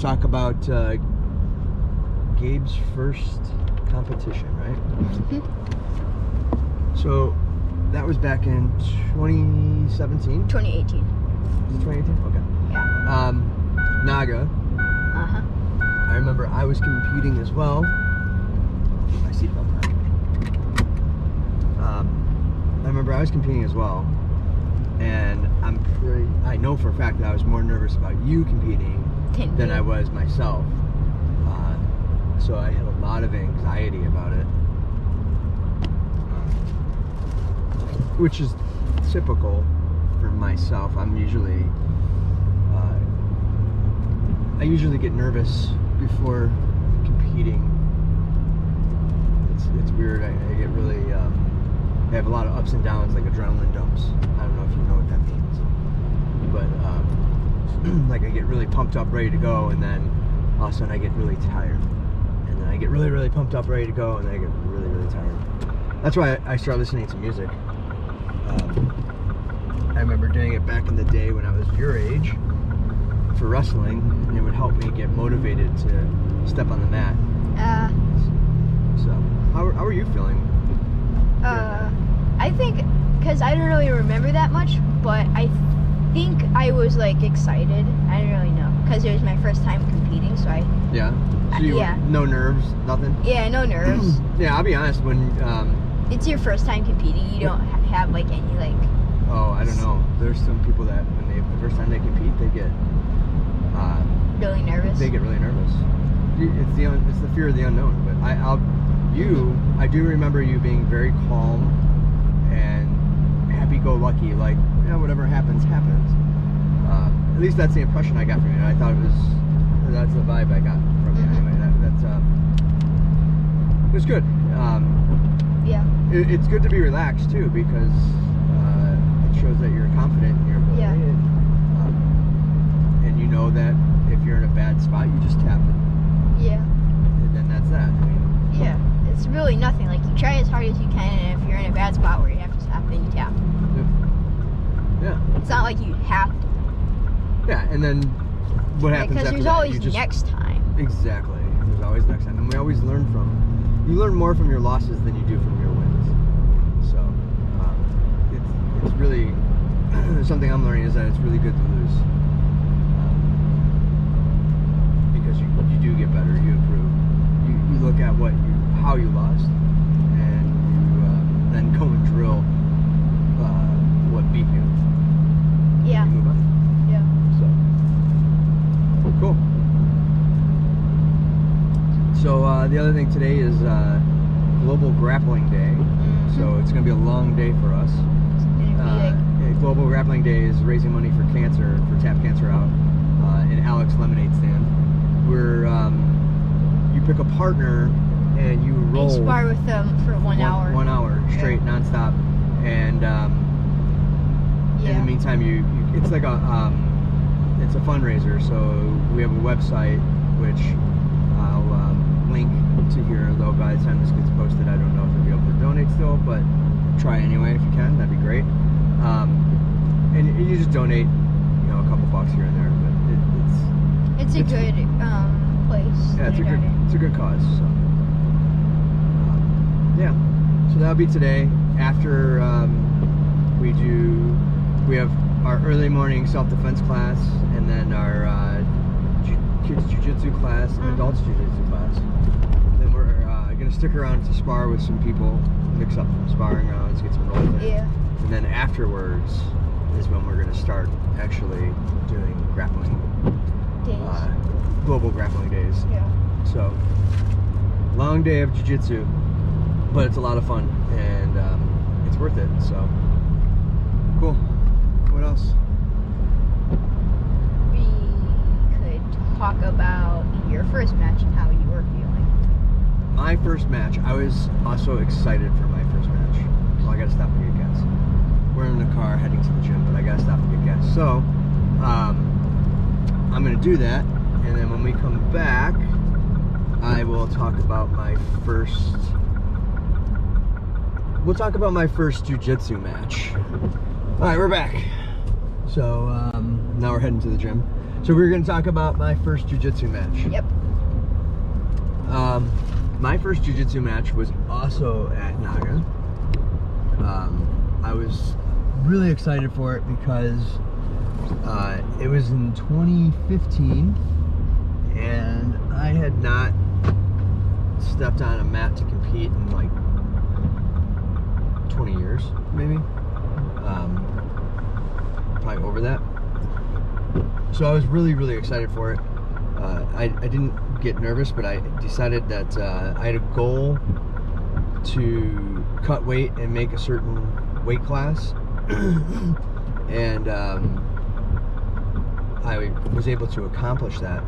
to talk about Gabe's first competition, right? So that was back in 2017? 2018. Is it 2018? Okay. Yeah. Naga. Uh-huh. I remember I was competing as well. My seatbelt on. I remember I was competing as well, and I know for a fact that I was more nervous about you competing than I was myself. So I had a lot of anxiety about it, which is typical for myself. I usually get nervous before competing. It's weird. I get really I have a lot of ups and downs, like adrenaline dumps. I don't know if you know what that means, but like I get really pumped up, ready to go, and then all of a sudden I get really tired, and then I get really, really pumped up, ready to go, and then I get really, really tired. That's why I started listening to music. I remember doing it back in the day when I was your age for wrestling, and it would help me get motivated to step on the mat. So, how are you feeling? I think, because I don't really remember that much, but I think I was like excited. I don't really know, because it was my first time competing, so I... Yeah? So you yeah. No nerves, nothing? Yeah, no nerves. Yeah, I'll be honest, when... it's your first time competing, you don't have like any like... Oh, I don't know. There's some people that when the first time they compete, they get... really nervous? They get really nervous. It's the fear of the unknown, but I do remember you being very calm and happy-go-lucky, like, you know, whatever happens, happens. At least that's the impression I got from you, and I thought that's the vibe I got from you anyway. It was good. Yeah. It's good to be relaxed, too, because it shows that you're confident in your ability. Yeah. And you know that if you're in a bad spot, you just tap it. Yeah. And then that's that. I mean, yeah. It's really nothing. Like, you try as hard as you can, and if you're in a bad spot where you have to tap, then you tap. Yeah. It's not like you have to. Yeah, and then what happens because after there's that? always next time. Exactly. There's always next time. And we always learn you learn more from your losses than you do from your wins. So, it's really, something I'm learning is that it's really good to lose. Because you do get better, you improve. You look at how you lost, and you then go and drill what beat you. Yeah. You move on. Yeah. So, cool. So the other thing today is Global Grappling Day. So it's going to be a long day for us. It's gonna be Global Grappling Day is raising money for cancer, for Tap Cancer Out, in Alex Lemonade Stand. Where you pick a partner and you roll. You spar with them for 1 hour. 1 hour straight, nonstop, and in the meantime, it's like it's a fundraiser. So we have a website which I'll link to here. Though by the time this gets posted, I don't know if you'll be able to donate still, but try anyway if you can. That'd be great. And you just donate, a couple bucks here and there, but it's a good place. Yeah, it's a good cause. So yeah, so that'll be today. After we have our early morning self-defense class, and then our kids jiu-jitsu class and adults jiu-jitsu class. Then we're gonna stick around to spar with some people, mix up some sparring rounds, get some rolls in. Yeah. And then afterwards is when we're gonna start actually doing grappling Days. Global Grappling Days. Yeah. So, long day of jiu-jitsu, but it's a lot of fun, and it's worth it, so, cool. What else? We could talk about your first match and how you were feeling. My first match, I was also excited for my first match. Well, I gotta stop and get gas. We're in the car heading to the gym, but I gotta stop and get gas. So, I'm gonna do that, and then when we come back, I will talk about my first... We'll talk about my first jiu-jitsu match. Alright, we're back. So, now we're heading to the gym. So we're going to talk about my first jiu-jitsu match. Yep. My first jiu-jitsu match was also at Naga. I was really excited for it because it was in 2015 and I had not stepped on a mat to compete in like 20 years, maybe. Probably over that. So I was really, really excited for it. I didn't get nervous, but I decided that I had a goal to cut weight and make a certain weight class. And I was able to accomplish that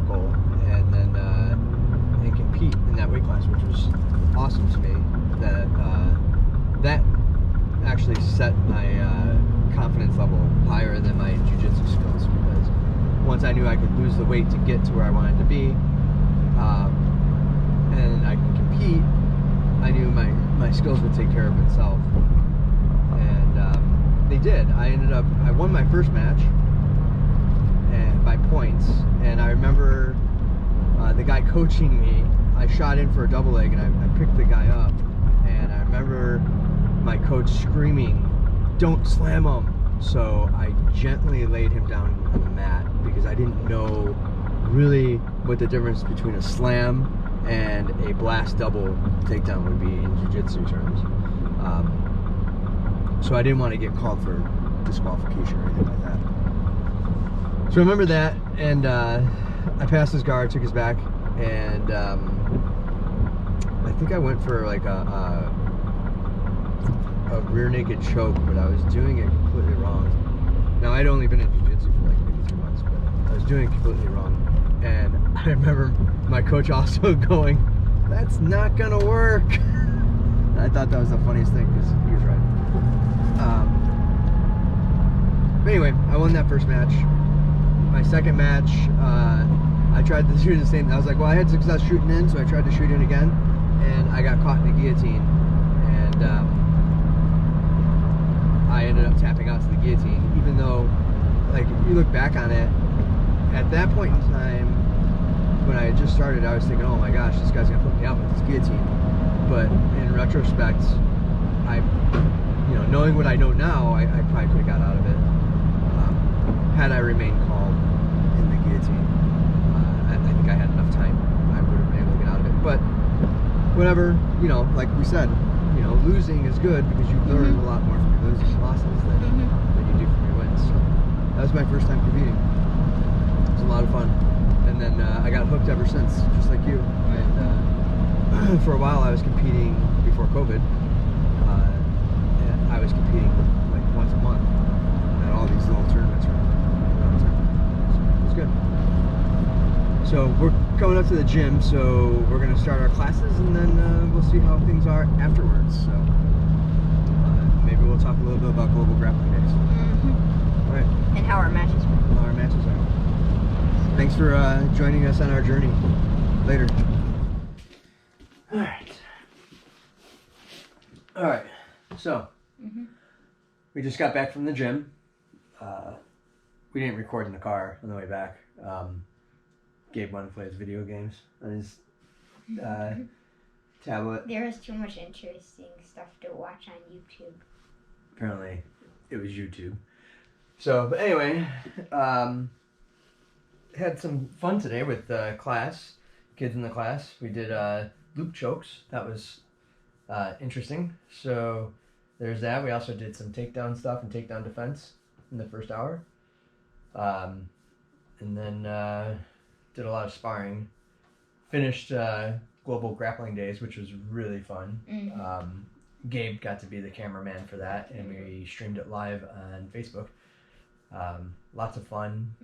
goal and then and compete in that weight class, which was awesome to me. That actually set my confidence level higher than my jiu-jitsu skills, because once I knew I could lose the weight to get to where I wanted to be, and I could compete, I knew my skills would take care of itself. And they did. I won my first match and by points, and I remember the guy coaching me, I shot in for a double leg and I picked the guy up, and I remember my coach screaming, "Don't slam him." So I gently laid him down on the mat because I didn't know really what the difference between a slam and a blast double takedown would be in jiu-jitsu terms. So I didn't want to get called for disqualification or anything like that. So I remember that, and I passed his guard, took his back, and I think I went for like a rear naked choke, but I was doing it completely wrong. Now, I'd only been in jiu-jitsu for like maybe 2 months, but I was doing it completely wrong. And I remember my coach also going, "That's not gonna work." And I thought that was the funniest thing, because he was right. But anyway, I won that first match. My second match, I tried to shoot the same. I was like, well, I had success shooting in, so I tried to shoot in again, and I got caught in a guillotine, and I ended up tapping out to the guillotine, even though, like, if you look back on it, at that point in time, when I had just started, I was thinking, oh my gosh, this guy's gonna put me out with this guillotine. But in retrospect, knowing what I know now, I probably could have got out of it. Had I remained calm in the guillotine, I think I had enough time. I would have been able to get out of it. But whatever, like we said, losing is good because you learn a lot more from your losses than you do from your wins. So that was my first time competing. It was a lot of fun. And then I got hooked ever since, just like you. And for a while I was competing before COVID. And I was competing like once a month at all these little tournaments around town. It was good. So we're coming up to the gym, so we're going to start our classes, and then we'll see how things are afterwards. So maybe we'll talk a little bit about Global Grappling Days. All right. And how our matches were. How our matches are. Thanks for joining us on our journey. Later. All right. So we just got back from the gym. We didn't record in the car on the way back. Gabe wanted to play his video games on his tablet. There was too much interesting stuff to watch on YouTube. Apparently, it was YouTube. So, but anyway, had some fun today with class, kids in the class. We did loop chokes. That was interesting. So there's that. We also did some takedown stuff and takedown defense in the first hour. And then did a lot of sparring. Finished Global Grappling Days, which was really fun. Gabe got to be the cameraman for that, and we streamed it live on Facebook. Lots of fun.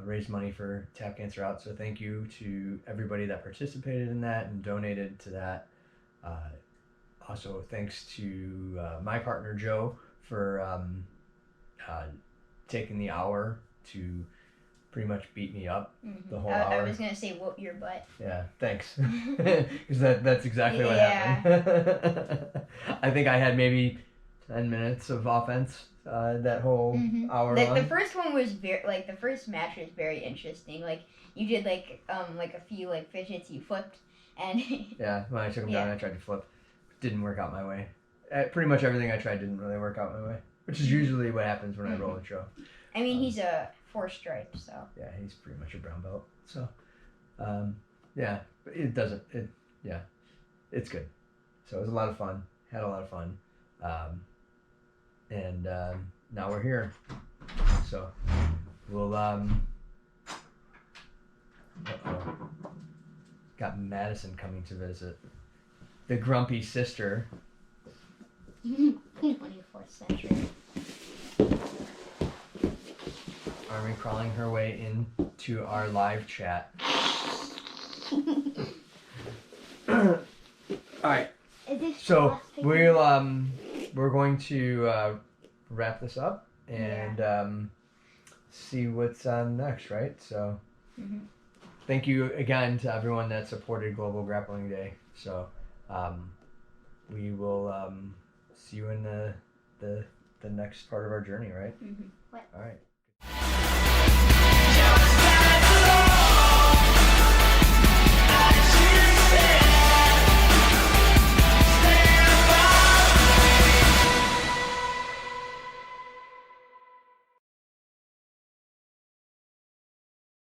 Raised money for Tap Cancer Out, so thank you to everybody that participated in that and donated to that. Also, thanks to my partner Joe for taking the hour to pretty much beat me up the whole hour. I was gonna say whoop your butt. Yeah, thanks. Because that's exactly what happened. I think I had maybe 10 minutes of offense, that whole hour long. The first one was the first match was very interesting. Like you did like a few like fidgets, you flipped, and yeah, when I took him down, I tried to flip. Didn't work out my way. Pretty much everything I tried didn't really work out my way, which is usually what happens when I roll a show. I mean, he's a 4 stripe, so. Yeah, he's pretty much a brown belt. So, yeah, but it doesn't. It's good. So it was a lot of fun. Had a lot of fun, and now we're here. So we'll got Madison coming to visit. The grumpy sister. 24th century. Army crawling her way into our live chat. All right. So we're going to wrap this up and see what's on next, right? So thank you again to everyone that supported Global Grappling Day. So we will see you in the next part of our journey, right? All right.